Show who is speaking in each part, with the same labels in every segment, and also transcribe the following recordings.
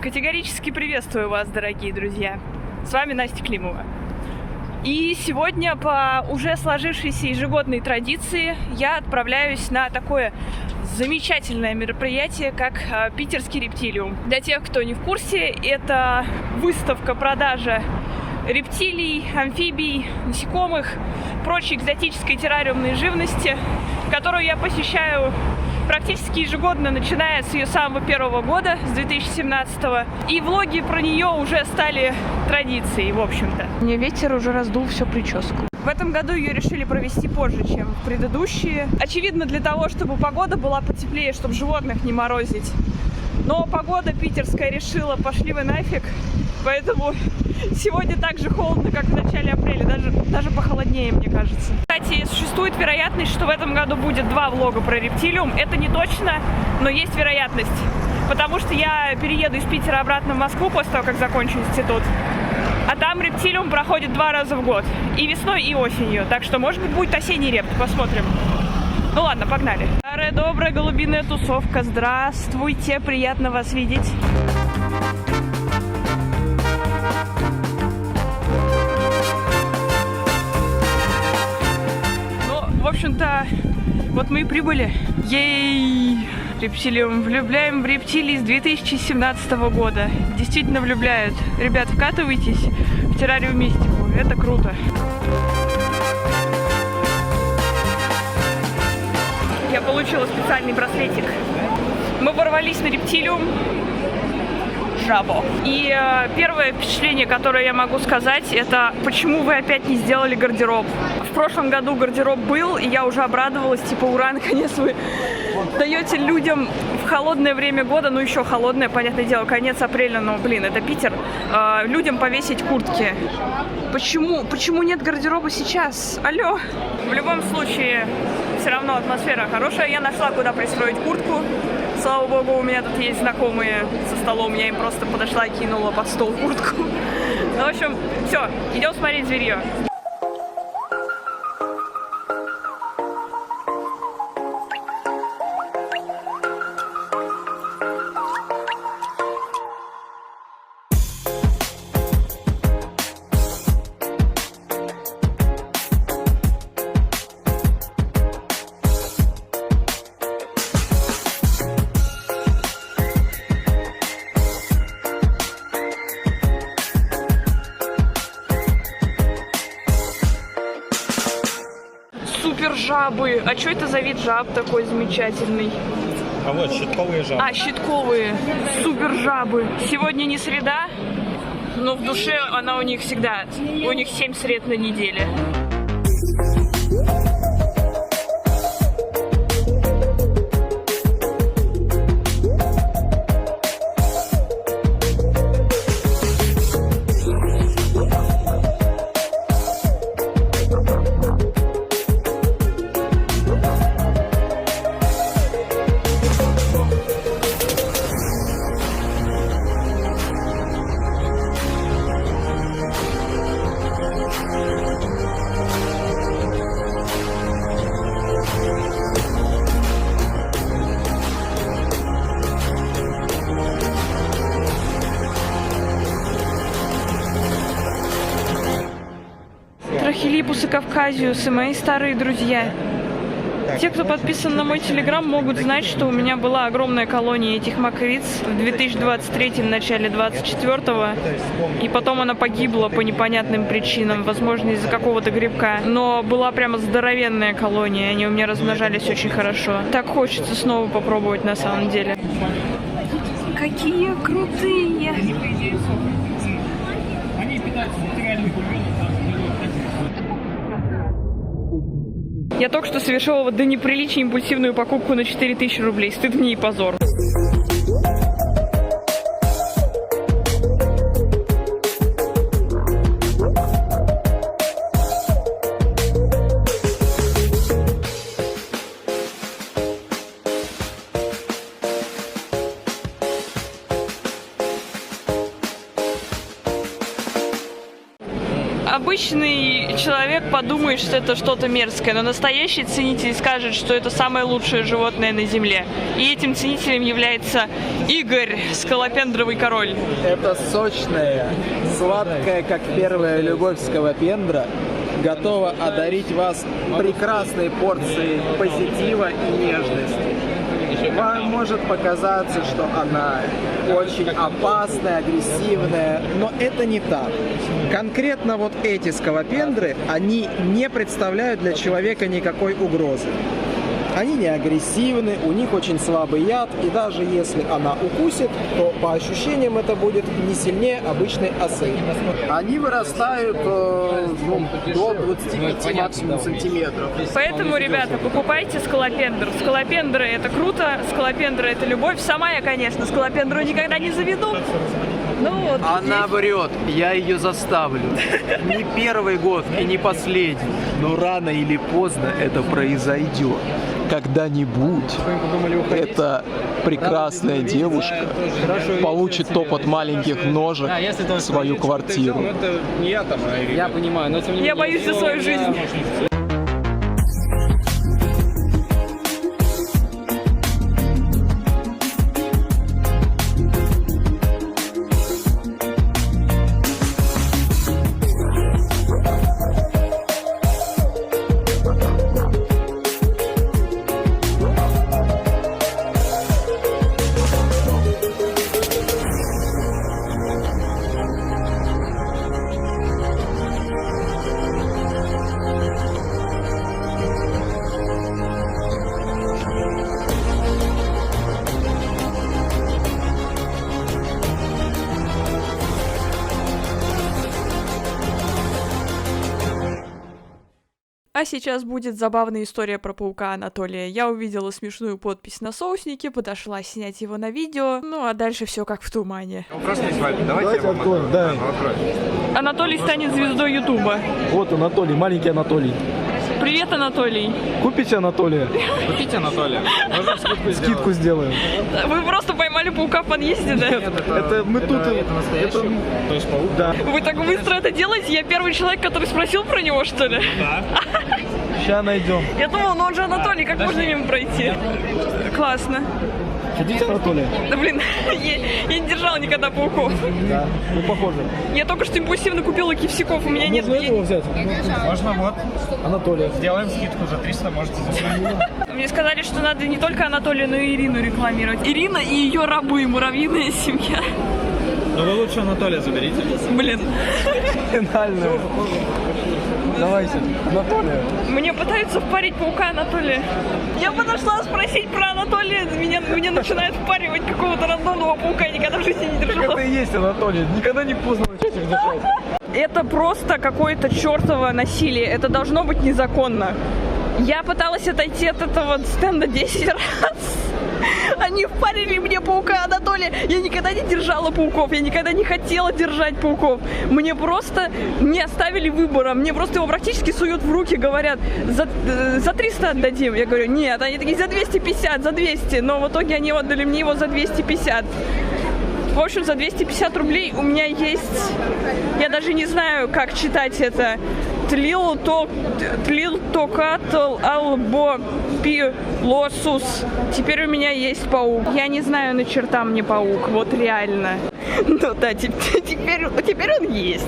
Speaker 1: Категорически приветствую вас, дорогие друзья. С вами Настя Климова. И сегодня по уже сложившейся ежегодной традиции я отправляюсь на такое замечательное мероприятие, как Питерский рептилиум. Для тех, кто не в курсе, это выставка продажи рептилий, амфибий, насекомых, прочей экзотической террариумной живности, которую я посещаю практически ежегодно, начиная с ее самого первого года, с 2017-го. И влоги про нее уже стали традицией, в общем-то. Мне ветер уже раздул всю прическу. В этом году ее решили провести позже, чем в предыдущие. Очевидно, для того, чтобы погода была потеплее, чтобы животных не морозить. Но погода питерская решила: пошли вы нафиг. Поэтому сегодня так же холодно, как в начале апреля, даже похолоднее, мне кажется. Кстати, существует вероятность, что в этом году будет 2 влога про рептилиум. Это не точно, но есть вероятность. Потому что я перееду из Питера обратно в Москву после того, как закончу институт. А там рептилиум проходит 2 раза в год. И весной, и осенью. Так что, может быть, будет осенний репт. Посмотрим. Ну ладно, погнали. Старая добрая голубиная тусовка. Здравствуйте, приятно вас видеть. В общем-то, вот мы и прибыли. Ей! Рептилиум. Влюбляем в рептилий с 2017 года. Действительно влюбляют. Ребят, вкатывайтесь в террариумистику. Это круто. Я получила специальный браслетик. Мы ворвались на рептилиум. Жабо. И первое впечатление, которое я могу сказать, это почему вы опять не сделали гардероб. В прошлом году гардероб был, и я уже обрадовалась, типа, ура, наконец вы даете людям в холодное время года, ну еще холодное, понятное дело, конец апреля, но, блин, это Питер, людям повесить куртки. Почему нет гардероба сейчас? Алло! В любом случае, все равно атмосфера хорошая, я нашла, куда пристроить куртку. Слава богу, у меня тут есть знакомые со столом, я им просто подошла и кинула под стол куртку. Ну, в общем, все, идем смотреть зверье. Супер жабы! А что это за вид жаб такой замечательный?
Speaker 2: А вот щитковые жабы.
Speaker 1: А, щитковые. Супер жабы. Сегодня не среда, но в душе она у них всегда. У них 7 сред на неделе. Трахилипус и Кавказиусы, мои старые друзья. Те, кто подписан на мой телеграм, могут знать, что у меня была огромная колония этих мокриц в 2023-м, в начале 24-го. И потом она погибла по непонятным причинам, возможно, из-за какого-то грибка. Но была прямо здоровенная колония, они у меня размножались очень хорошо. Так хочется снова попробовать на самом деле. Какие крутые! Они питаются натуральным бульоном. Я только что совершила до неприличия импульсивную покупку на 4000 рублей. Стыд мне и позор. обычный человек подумает, что это что-то мерзкое, но настоящий ценитель скажет, что это самое лучшее животное на земле. И этим ценителем является Игорь, скалопендровый король.
Speaker 3: Это сочная, сладкая, как первая любовь скалопендра, готова одарить вас прекрасной порцией позитива и нежности. Вам может показаться, что она очень опасная, агрессивная, но это не так. Конкретно вот эти скалопендры, они не представляют для человека никакой угрозы. Они не агрессивны, у них очень слабый яд, и даже если она укусит, то по ощущениям это будет не сильнее обычной осы. Они вырастают до 25 максимум сантиметров.
Speaker 1: Поэтому, ребята, покупайте скалопендр. Скалопендры — это круто, скалопендры — это любовь. Сама я, конечно, скалопендру никогда не заведу. Ну, вот
Speaker 3: Она врет, я ее заставлю. Не первый год и не последний, но рано или поздно это произойдет. Когда-нибудь эта прекрасная девушка получит топот маленьких ножек в свою квартиру.
Speaker 2: Это не я там, а Ирина.
Speaker 4: Я понимаю, но тем не менее.
Speaker 1: Я боюсь за свою жизнь. А сейчас будет забавная история про паука Анатолия. Я увидела смешную подпись на соуснике, подошла снять его на видео, ну а дальше все как в тумане.
Speaker 2: Вопрос не с вами. Давайте я вам
Speaker 3: откроем, да.
Speaker 1: Анатолий станет звездой Ютуба.
Speaker 3: Вот Анатолий, маленький Анатолий.
Speaker 1: Привет, Анатолий.
Speaker 3: Купите Анатолия?
Speaker 2: Купите Анатолия. Можем
Speaker 3: Скидку сделаем.
Speaker 1: Вы просто поймали паука в подъезде, да?
Speaker 3: Это мы тут...
Speaker 2: Это настоящий? То есть паук?
Speaker 3: Да.
Speaker 1: Вы так быстро это делаете? Я первый человек, который спросил про него, что ли?
Speaker 2: Да.
Speaker 3: Сейчас найдем.
Speaker 1: Я думала, ну он же Анатолий, как можно мимо пройти? Классно.
Speaker 3: Хотите Анатолия?
Speaker 1: Да блин, я не держала никогда пауков.
Speaker 3: Да. Ну, похоже.
Speaker 1: Я только что импульсивно купила кивсиков, у меня нет...
Speaker 3: Можно этого взять?
Speaker 2: Можно вот.
Speaker 3: Анатолия.
Speaker 2: Сделаем скидку за 300, можете забрать.
Speaker 1: Мне сказали, что надо не только Анатолия, но и Ирину рекламировать. Ирина и ее рабы, муравьиная семья.
Speaker 2: Но вы лучше Анатолия заберите.
Speaker 1: Блин.
Speaker 3: Финально. Давайте, Анатолия.
Speaker 1: Мне пытаются впарить паука Анатолия. Я подошла спросить про Анатолия, меня начинает впаривать какого-то рандомного паука, я никогда в жизни не держала.
Speaker 3: Это и есть Анатолий. Никогда не поздно начать их держать.
Speaker 1: Это просто какое-то чертово насилие, это должно быть незаконно. Я пыталась отойти от этого стенда 10 раз. Они впарили мне паука Анатолия. Я никогда не держала пауков, я никогда не хотела держать пауков. Мне просто не оставили выбора. Мне просто его практически суют в руки, говорят, за 300 отдадим. Я говорю, нет, они такие, за 250, за 200. Но в итоге они отдали мне его за 250. В общем, за 250 рублей у меня есть... Я даже не знаю, как читать это. Тлилтокатл албо пилосус. Теперь у меня есть паук. Я не знаю, на черта мне паук. Вот реально. Ну да, теперь он есть.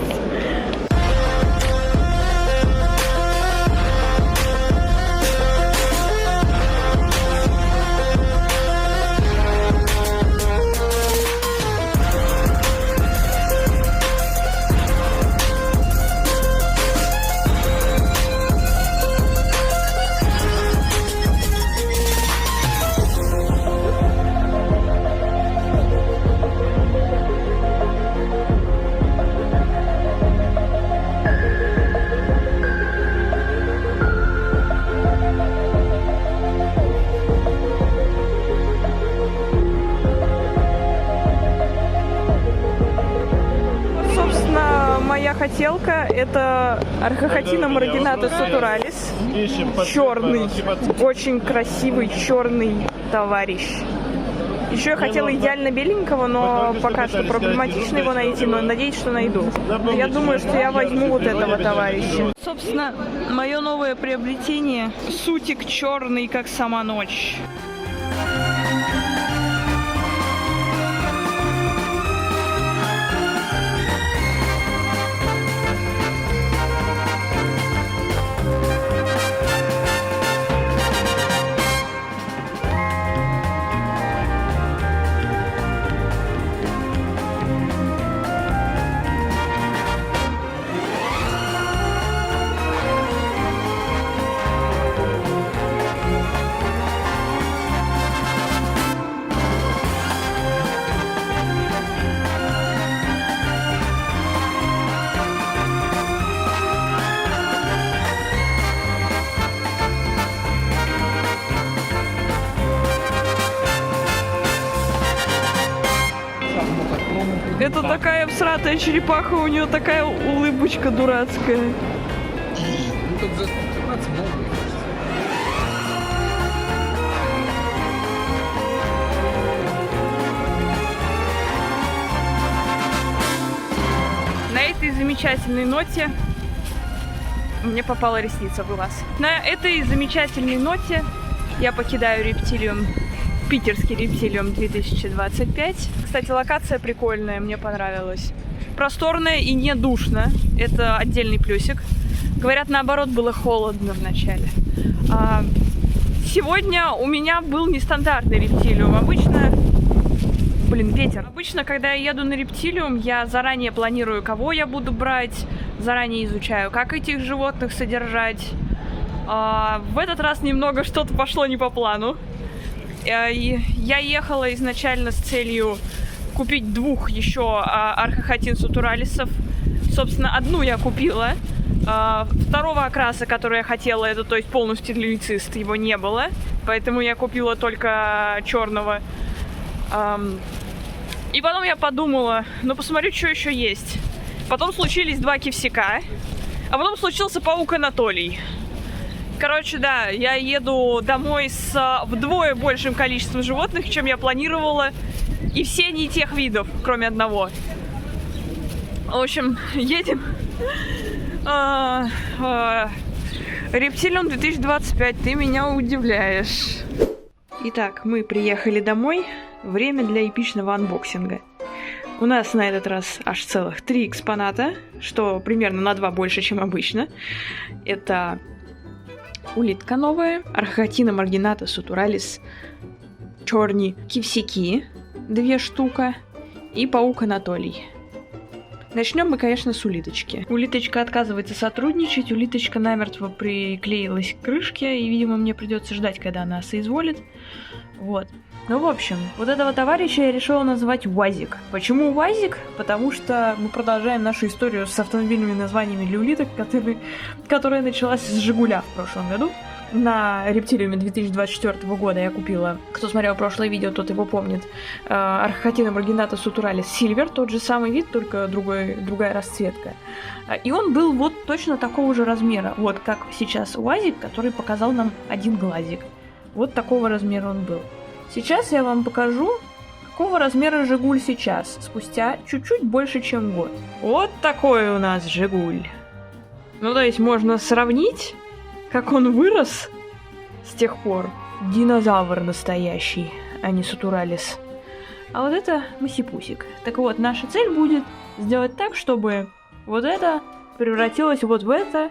Speaker 1: Моя хотелка — это Архохотина маргината сатуралис. Черный, очень красивый черный товарищ. Еще я хотела идеально беленького, но пока что проблематично его найти, но надеюсь, что найду. Я думаю, что я возьму вот этого товарища. Собственно, мое новое приобретение — сутик черный, как сама ночь. Это такая всратая черепаха, у нее такая улыбочка дурацкая.
Speaker 3: Ну тут за 15 можно.
Speaker 1: На этой замечательной ноте мне попала ресница в глаз. На этой замечательной ноте я покидаю Рептилиум, питерский Рептилиум 2025. Кстати, локация прикольная, мне понравилась. Просторная и не душно. Это отдельный плюсик. Говорят, наоборот, было холодно в начале. Сегодня у меня был нестандартный Рептилиум. Обычно... ветер. Обычно, когда я еду на Рептилиум, я заранее планирую, кого я буду брать, заранее изучаю, как этих животных содержать. В этот раз немного что-то пошло не по плану. Я ехала изначально с целью купить двух еще архохатин сутуралисов. Собственно, одну я купила. Второго окраса, который я хотела, это то есть полностью лейцист, его не было. Поэтому я купила только черного. И потом я подумала, ну посмотрю, что еще есть. Потом случились два кивсяка, а потом случился паук Анатолий. Короче, да, я еду домой с вдвое большим количеством животных, чем я планировала. И все не тех видов, кроме одного. В общем, едем. Рептилиум 2025, ты меня удивляешь. Итак, мы приехали домой. Время для эпичного анбоксинга. У нас на этот раз аж целых 3 экспоната, что примерно на 2 больше, чем обычно. Это улитка новая, архохатина маргината сутуралис, черни кивсяки, 2 штуки, и паук Анатолий. Начнем мы, конечно, с улиточки. Улиточка отказывается сотрудничать, улиточка намертво приклеилась к крышке, и, видимо, мне придется ждать, когда она соизволит. Вот. Ну, в общем, вот этого товарища я решила назвать УАЗик. Почему УАЗик? Потому что мы продолжаем нашу историю с автомобильными названиями для улиток, которая началась с Жигуля в прошлом году. На Рептилиуме 2024 года я купила, кто смотрел прошлое видео, тот его помнит, архохатина маргината сутуралис Сильвер, тот же самый вид, только другая расцветка. И он был вот точно такого же размера, вот как сейчас УАЗик, который показал нам один глазик. Вот такого размера он был. Сейчас я вам покажу, какого размера Жигуль сейчас, спустя чуть-чуть больше, чем год. Вот такой у нас Жигуль. Ну, то есть можно сравнить, как он вырос с тех пор. Динозавр настоящий, а не сутуралис. А вот это Масипусик. Так вот, наша цель будет сделать так, чтобы вот это превратилось вот в это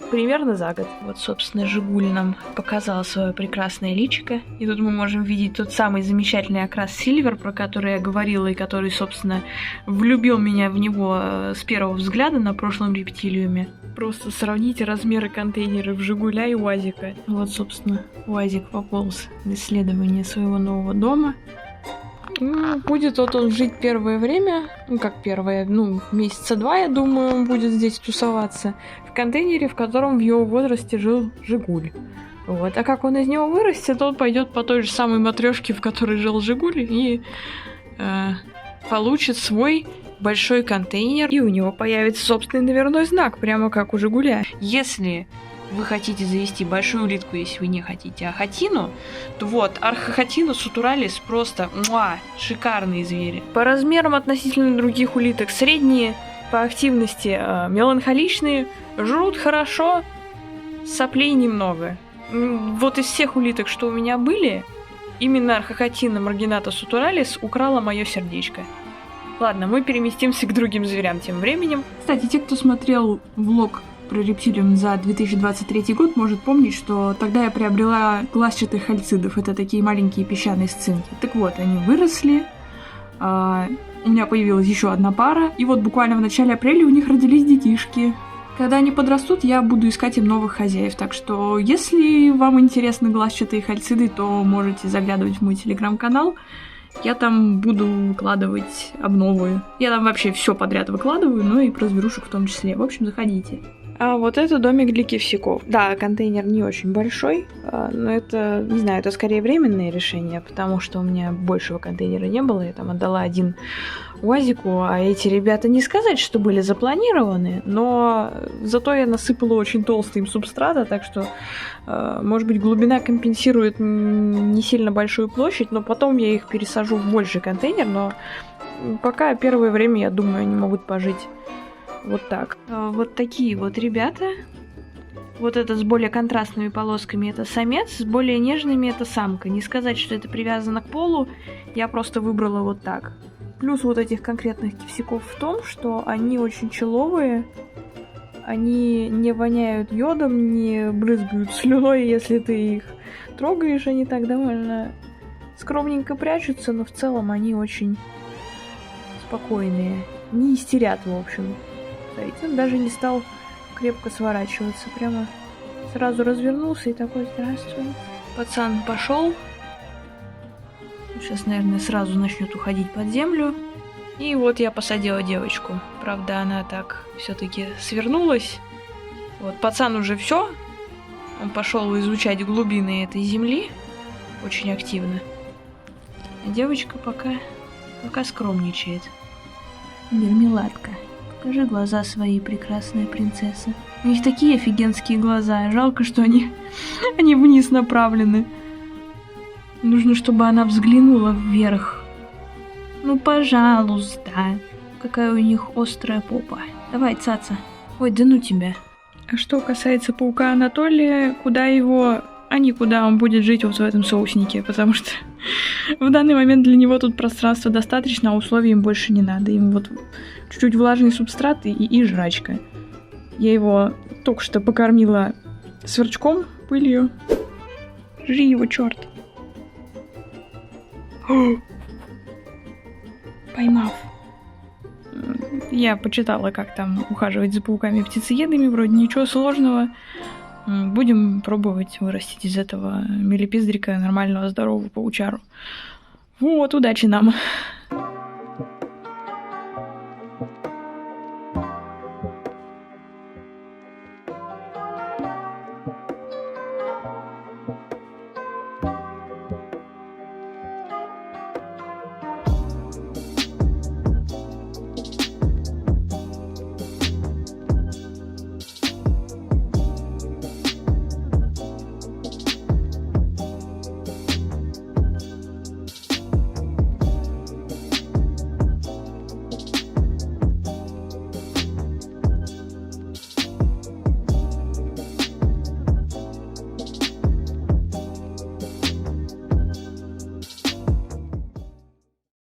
Speaker 1: примерно за год. Вот, собственно, Жигуль нам показал свое прекрасное личико. И тут мы можем видеть тот самый замечательный окрас Сильвер, про который я говорила, и который, собственно, влюбил меня в него с первого взгляда на прошлом Рептилиуме. Просто сравните размеры контейнеров Жигуля и УАЗика. Вот, собственно, УАЗик пополз в исследование своего нового дома. Ну, будет вот он жить первое время, месяца 2, я думаю, он будет здесь тусоваться, в контейнере, в котором в его возрасте жил Жигуль. Вот. А как он из него вырастет, он пойдет по той же самой матрешке, в которой жил Жигуль, и получит свой большой контейнер, и у него появится собственный номерной знак, прямо как у Жигуля. Если вы хотите завести большую улитку, если вы не хотите ахатину, то вот, архохатина сутуралис просто шикарные звери. По размерам относительно других улиток средние, по активности меланхоличные, жрут хорошо, соплей немного. Вот из всех улиток, что у меня были, именно архохатина маргината сутуралис украла мое сердечко. Ладно, мы переместимся к другим зверям тем временем. Кстати, те, кто смотрел влог про рептилиум за 2023 год, может помнить, что тогда я приобрела глазчатых хальцидов. Это такие маленькие песчаные сцинки. Так вот, они выросли, у меня появилась еще одна пара, и вот буквально в начале апреля у них родились детишки. Когда они подрастут, я буду искать им новых хозяев. Так что, если вам интересны глазчатые хальциды, то можете заглядывать в мой телеграм-канал. Я там буду выкладывать обновы. Я там вообще все подряд выкладываю, ну и про зверушек в том числе. В общем, заходите. А вот это домик для кивсяков. Да, контейнер не очень большой, но это, не знаю, это скорее временное решение, потому что у меня большего контейнера не было. Я там отдала один УАЗику, а эти ребята не сказать, что были запланированы, но зато я насыпала очень толстый им субстрата, так что, может быть, глубина компенсирует не сильно большую площадь, но потом я их пересажу в больший контейнер, но пока первое время, я думаю, они могут пожить вот так. Вот такие вот ребята. Вот это с более контрастными полосками это самец, с более нежными это самка. Не сказать, что это привязано к полу, я просто выбрала вот так. Плюс вот этих конкретных кивсяков в том, что они очень человые, они не воняют йодом, не брызгают слюной, если ты их трогаешь, они так довольно скромненько прячутся, но в целом они очень спокойные, не истерят, в общем. Смотрите, он даже не стал крепко сворачиваться, прямо сразу развернулся и такой: здравствуй. Пацан пошел. Сейчас, наверное, сразу начнет уходить под землю. И вот я посадила девочку. Правда, она так все-таки свернулась. Вот, пацан уже все. Он пошел изучать глубины этой земли. Очень активно. А девочка пока скромничает. Мермеладка. Покажи глаза свои, прекрасная принцесса. У них такие офигенские глаза. Жалко, что они вниз направлены. Нужно, чтобы она взглянула вверх. Ну, пожалуйста. Какая у них острая попа. Давай, цаца. Ой, да ну тебя. А что касается паука Анатолия, куда он будет жить вот в этом соуснике, потому что в данный момент для него тут пространства достаточно, а условий им больше не надо. Им вот чуть-чуть влажный субстрат и жрачка. Я его только что покормила сверчком, пылью. Жри его, черт. Поймав. Я почитала, как там ухаживать за пауками-птицеедами, вроде ничего сложного. Будем пробовать вырастить из этого милипиздрика нормального здорового паучару. Вот, удачи нам!